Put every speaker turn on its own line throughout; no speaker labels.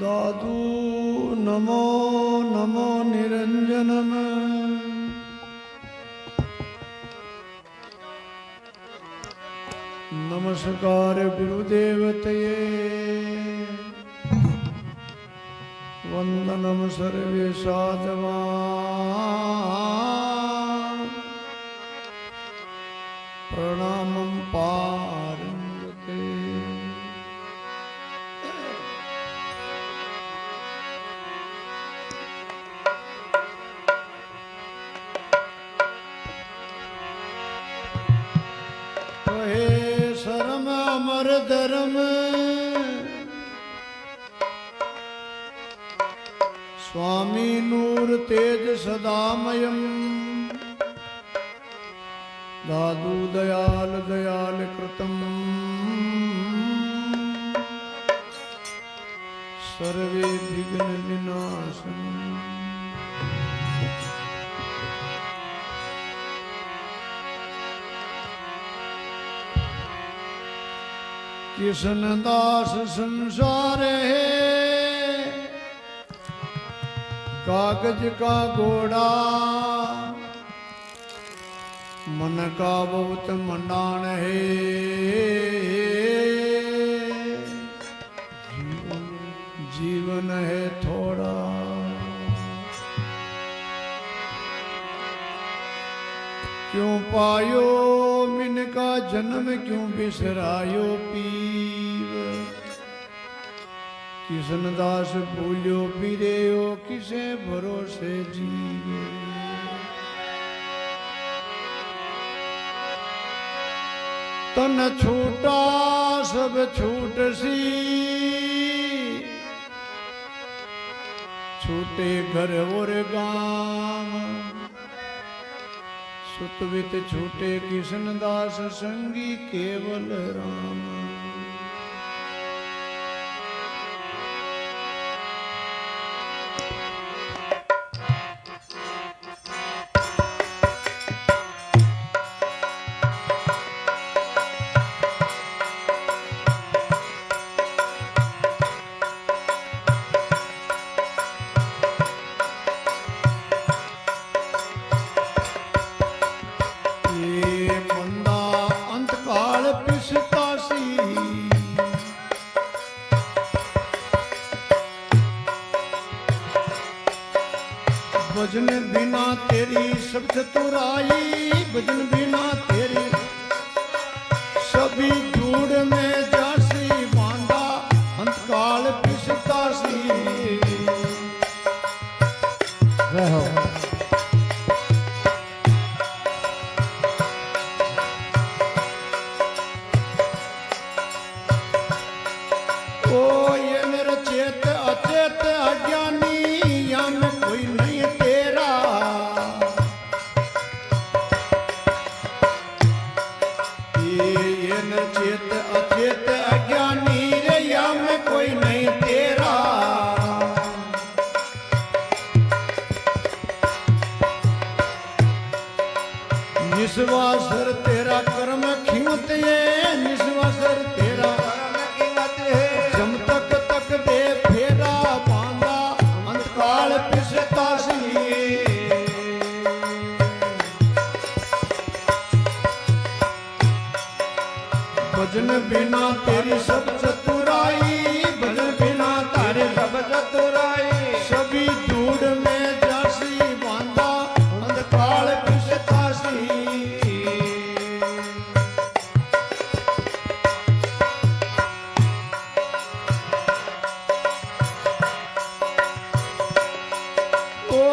दादू नमो नमो निरंजनम नमस्कार गुरुदेवतये वंदनम सर्वे साधवा प्रणामं पार्वते शरम अमर धर्म स्वामी नूर तेज सदामयम दादू दयाल दयाल कृतम सर्वे विघ्न विनाशनम कृष्ण दास संसार है कागज का घोड़ा मन का बहुत मंडान है जीवन है थोड़ा क्यों पायो मिन का जन्म क्यों बिसरायो पीव किशन दास भूल्यो बिरेयो किसे भरोसे जीवे तन छूटा सब छूट सी छूटे घर और गांव सुतवित छूटे किशन दास संगी केवल राम भजन बिना तेरी सब चतुराई भजन बिना तेरी सभी धूड़ में जासी बांधा अंतकाल पिसतासी रहो ओ ये मेरा चेत अचेत अज्ञानी या में कोई नहीं चेत अचेत अज्ञानी रे या में कोई नहीं तेरा निस्वासर तेरा कर्म खिमत है निस्वासर तेरा कीमत है जम तक दे फेरा बांधा अंतकाल पिसतासी भजन बिना तेरी सब चतुराई भजन बिना तेरी सब चतुराई सभी धूड़ में जासी बांधा अंधकाल पिसतासी ओ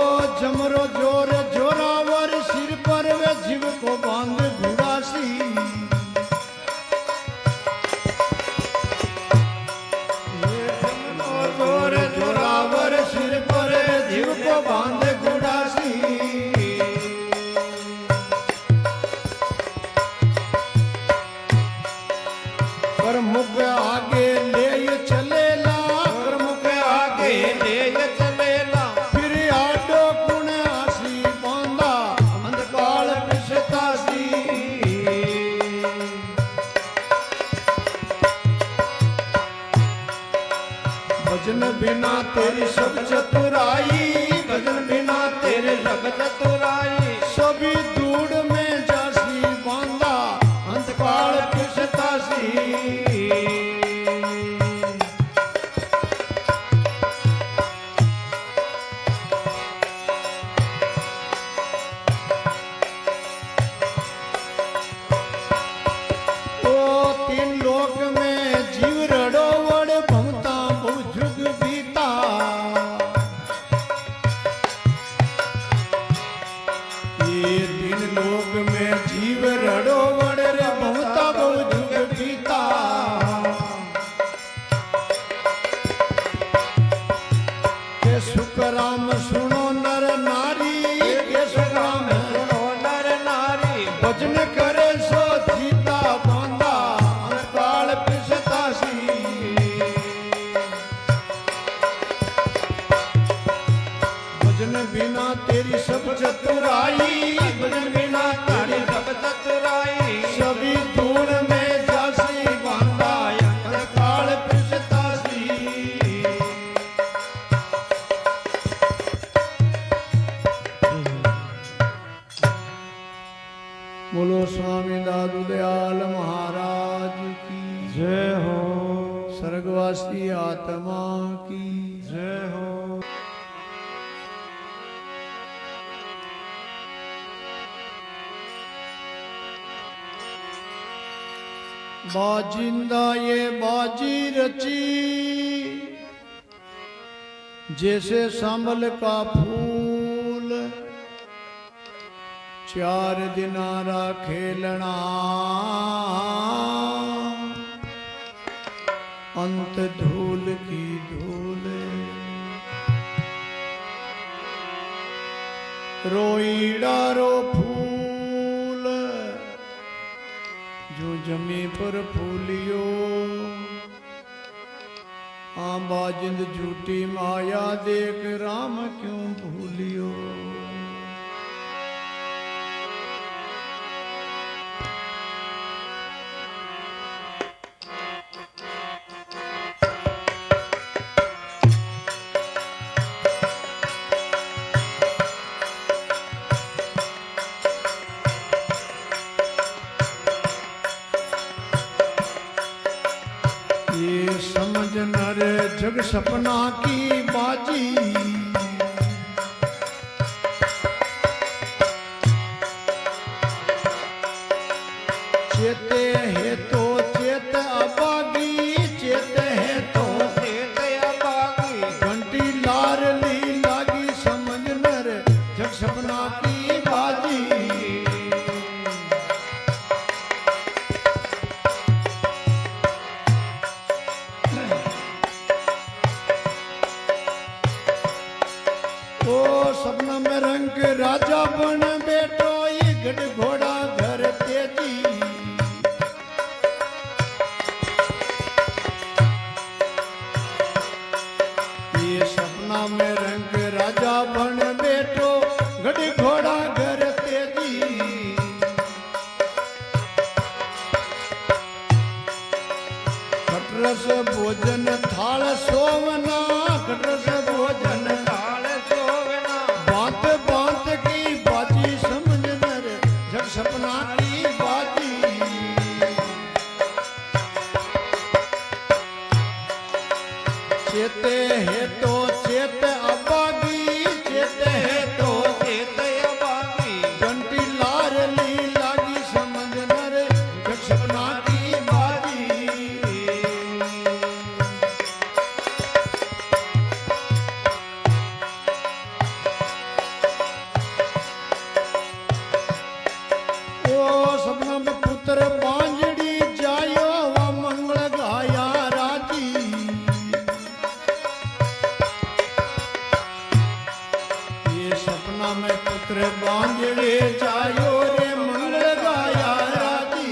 जमरो जोर जोरावर सिर पर वे जीव को बांध घुड़ासी बिना तेरी सब चतुराई, भजन बिना तेरे सब चतुराई। सभी दूर में जासी बांधा, अंतकाल पिसतासी। राम सुनो नर नारी, राम सुनो नर नारी। भजन करे सो जीता बांधा, अंतकाल पिसतासी। भजन बिना तेरी सब चतुराई, भजन बिना तेरी सब चतुराई। सभी दूर में जासी बांधा, अंतकाल पिसतासी। बोलो स्वामी दादू दयाल महाराज की जय हो। स्वर्गवासी आत्मा की जय हो। बाजिंदा ये बाजी रची, जैसे सांबल का फूल। चार दिनारा खेलना, अंत धूल की धूल। रोईड़ा रो फूल, जो जमी पर फूलियो। बाजिंद झूठी माया देख राम क्यों भूलियो। ये समझ नर जग सपना की बाजी। चेते है तो चेत अबागी, चेत है तो चेत अबागी। घंटी लार ली लागी, समझ नर जग सपना की बाजी। सपना में रंग राजा बन बैठो, ये गढ़ घोड़ा घर तेजी। ये सपना में रंग राजा बन बैठो, गढ़ घोड़ा घर तेजी। खटरस भोजन थाल सोवना, खटरस भोजन थाल सोवना। बात बात की बाजी, समझ नर जग सपना की बाजी। चेते है तो चेत अबागी, चेते है तो चेत अबागी। घंटी लार ली लागी, समझ नर जग सपना की बाजी। सपना में पुत्र बांजड़ी जायो, वा मंगल गाया राजी। ये सपना में पुत्र बांजड़ी जायो, रे मंगल गाया राजी।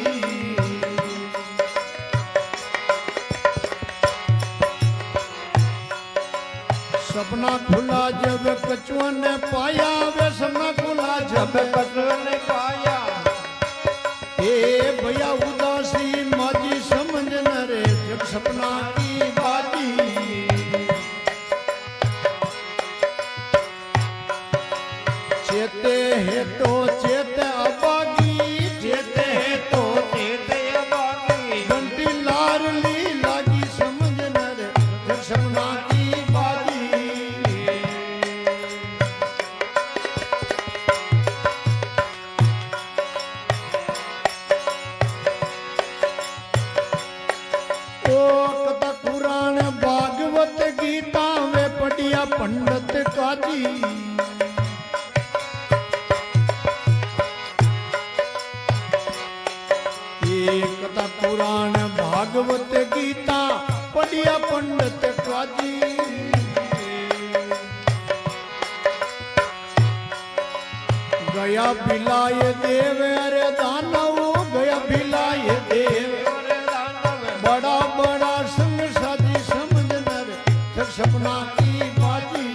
सपना खुला जब कछुआ ने पाया, वे सपना खुला जब कछुआ ने पाया। ए भैया उदासी माजी, समझ न रे जग सपना की बाजी। राजी। ये कथा पुराण भागवत गीता पढ़िया पंडित काजी। गया भिलाए देव अरे दानव, गया भिलाए देव बड़ा बड़ा संग साजी समझ नर जग सपना की बाजी।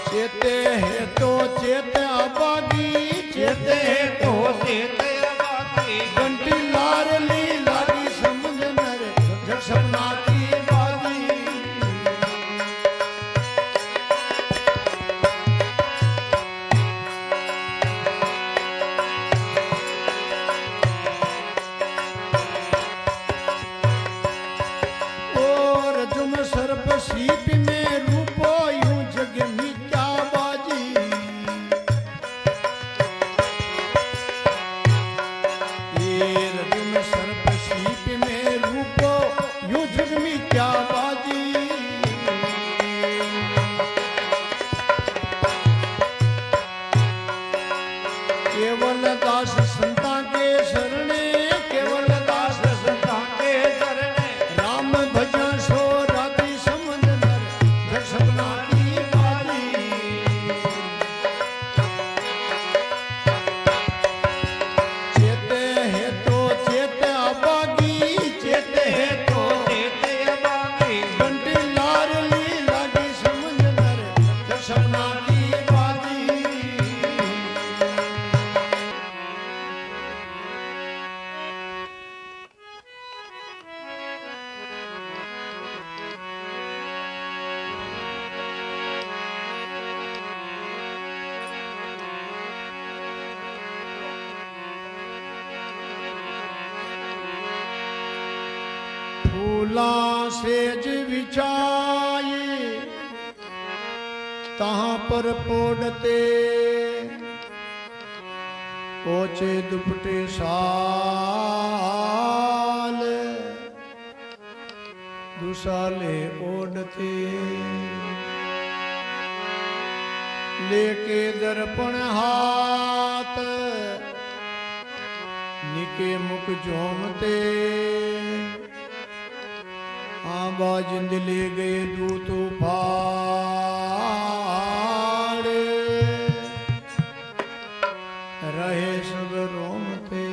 चेते है तो चेते अबागी, चेते है तो चेते अबागी, घंटी लारली लागी समझ नर जग सपना की बाजी। सर्प सीप में रूपो यूं जग में क्या बाजी। ये रज में सर्प सीप में रूपो यूं जग में क्या बाजी। केवल दास संता के शरणे, केवल दास संता के शरणे, राम भजन सो सपना की बाजी। चेते है तो चेते अबागी, चेते है तो चेते अबागी, घंटी लारली लागी समझ नर जग सपना की बाजी। फूला सेज बिछाए तहाँ पर पोड़ते, पोचे दुपटे साल दुसाले ओढ़ते। लेके दर्पण हाथ निके मुख झोमते, बाजिंद ले गए दूत फाड़, रहे सब रोमते।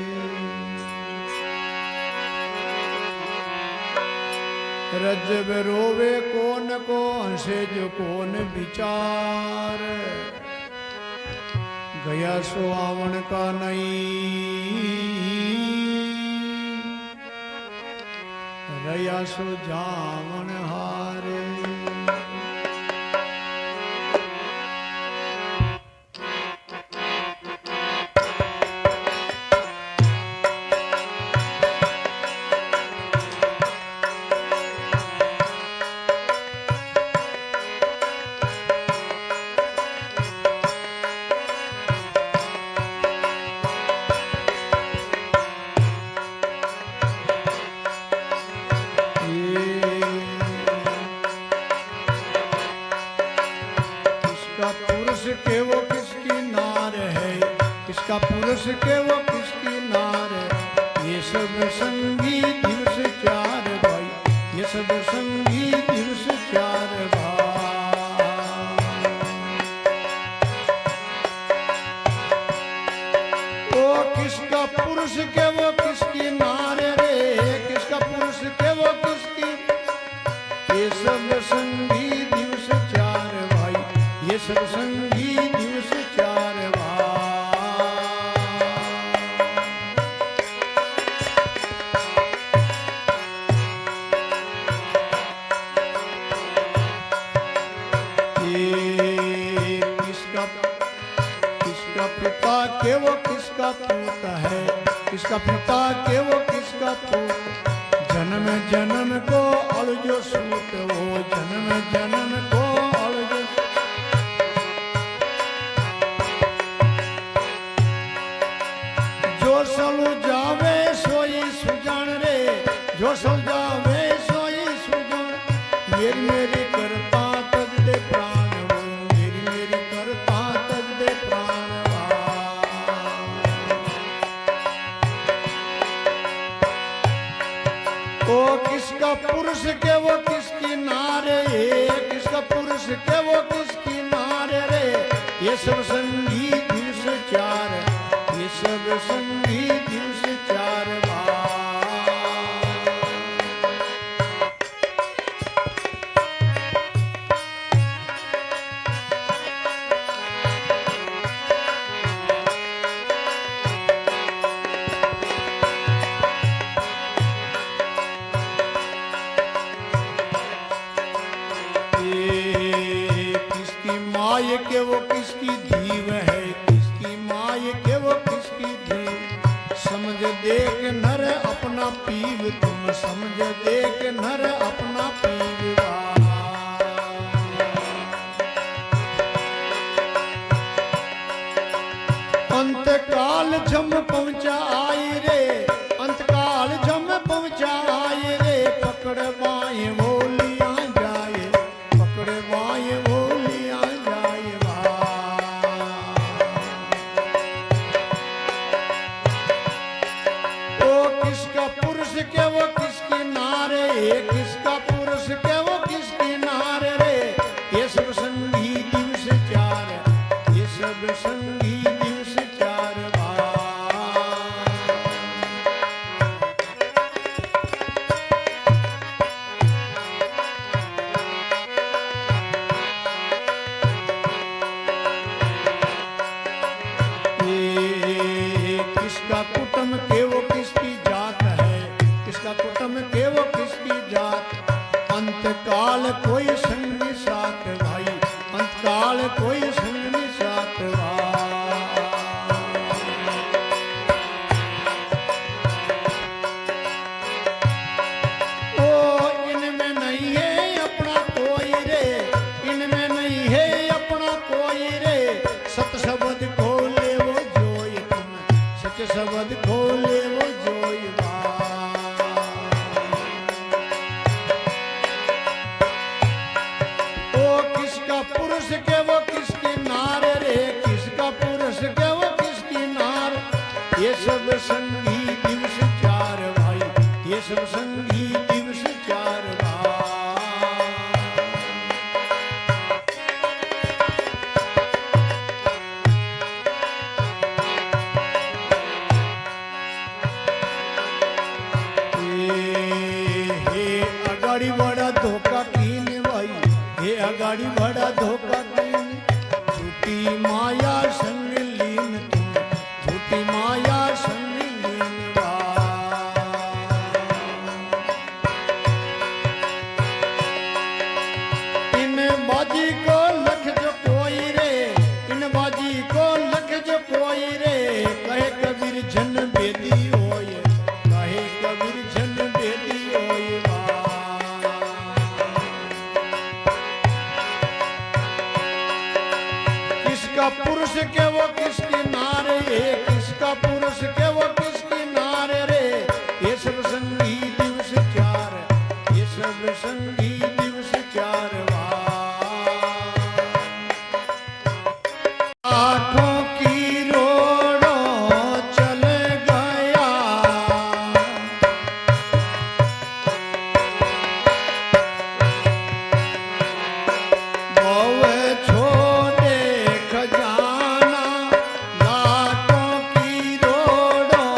रजब रोवे कौन को हंसे जो कौन विचार, गया सो आवन का नहीं, रया सो जावन हारे। के वो किसकी नार है, किसका पुरुष के वो किसकी नार है। ये सब संगी दिवस चार भाई, ये सब संगी दिवस चार भाई। ओ किसका पुरुष के वो किसकी नार रे, किसका पुरुष के वो किसकी। ये सब संगी दिवस चार भाई, ये सब संगी दिवस चार किसका पिता के वो किसका पूत है, किसका पिता के वो किसका पूत। जन्म जन्म को अलजो सूत, वो जन्म जन्म को अलजो। जो सलू जावे सोई सुजान रे, जो सलू जावे सोई सुजान। ये सब संगी दिवस चार, ये सब संगी दिवस चार माय के वो किसकी धीव है, किसकी माय के वो किसकी धीव। समझ देख नर अपना पीव, तुम समझ देख नर अपना पीव। अंतकाल जम पहुंचा आई रे, अंतकाल जम पहुंचा आई रे। पकड़ बाएं बोलियां जाए, पकड़ बाएं बोलियां जाए ओ किसका पुरुष के वो किसकी नारे, किसका पुरुष के वो किसकी नारे रे। ये सब संगी दिवस चार, ये सब संगी दिवस चार किसका कुटुंब के वो किसकी जात है, किसका कुटुंब के वो किसकी जात। अंतकाल कोई संग साथ भाई, अंतकाल कोई संग साथ ओ इनमें नहीं है अपना कोई रे, इनमें नहीं है अपना कोई रे। सत शब्द खोले वो जोई तुम, सच शब्द खोले वो जोई ओ किसका पुरुष के वो किसकी नार रे, किसका पुरुष के वो किसकी नार। ये सब संगी दिवस चार भाई, ये सब संगी दिवस चार अगाड़ी बड़ा धोखा कीन भाई, हे अगाड़ी बड़ा धोखा कीन। झूठी माया संग लीन तुम, झूठी माया संग लीन इन बाजी को लख जो कोई रे, इन बाजी को लख जो कोई रे। कहे कबीर जन बेदी होए, कहे कबीर जन बेदी होए किसका पुरुष के वो किसकी नारे, किसका पुरुष के वो किसकी नारे रे। ये सब संगी दिवस चार, ये सब संगी दिवस चार आँखों की रोड़ों चल गया, बहु छोड़े खजाना। लाखों की रोड़ों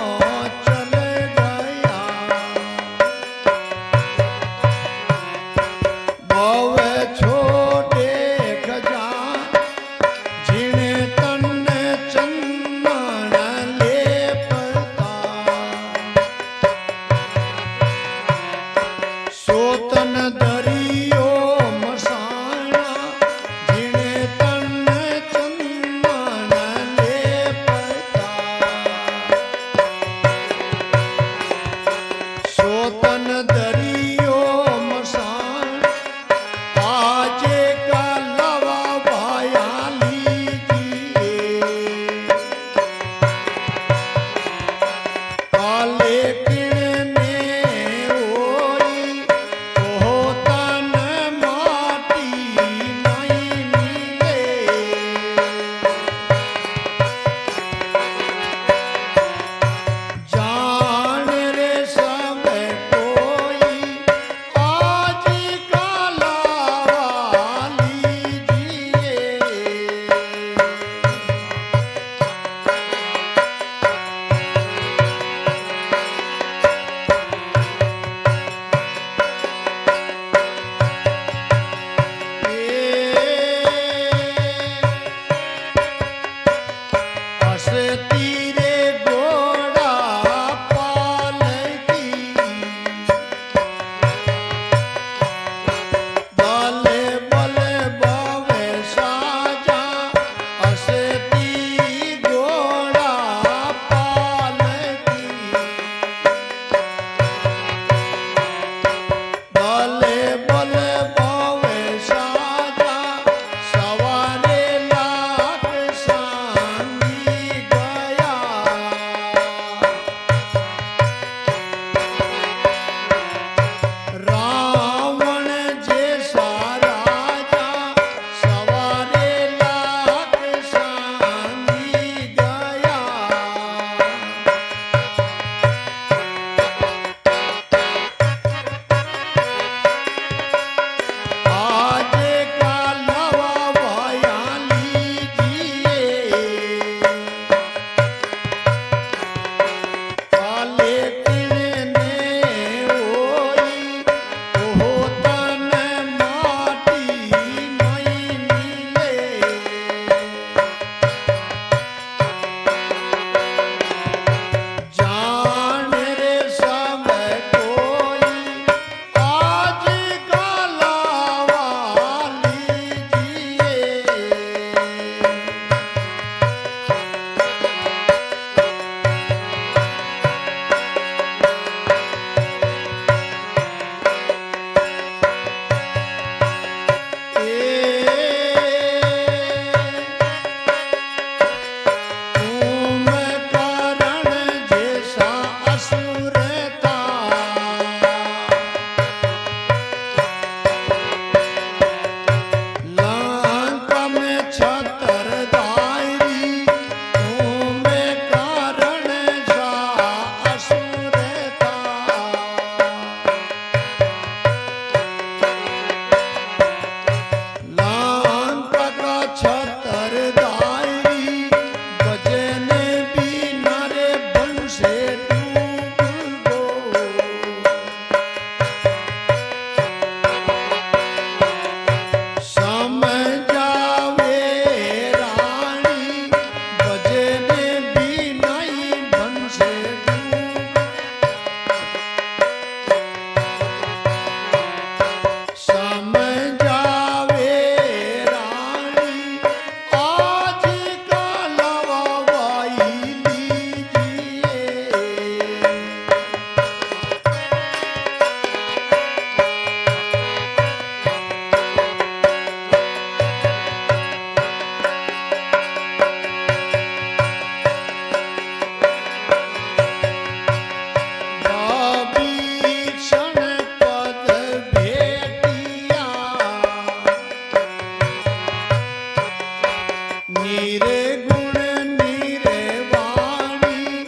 नीरे गुण नीरे वाणी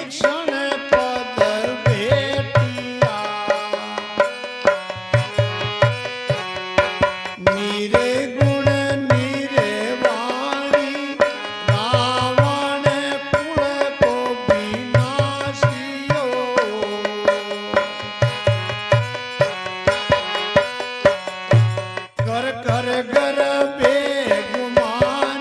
क्षण पद भेटिया नीरे गुण नीरे वाणी रावण कुल को विनाशियो कर कर गर्भे गुमान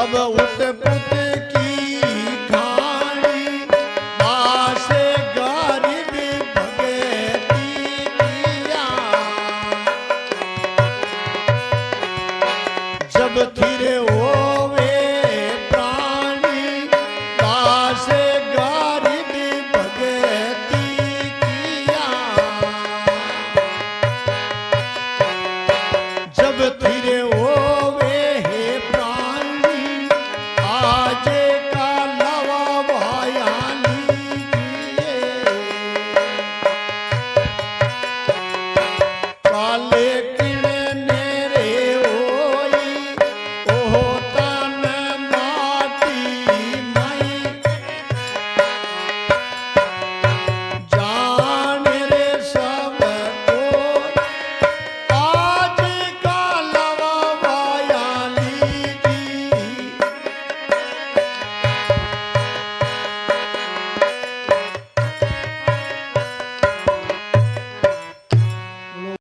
अब उत पुत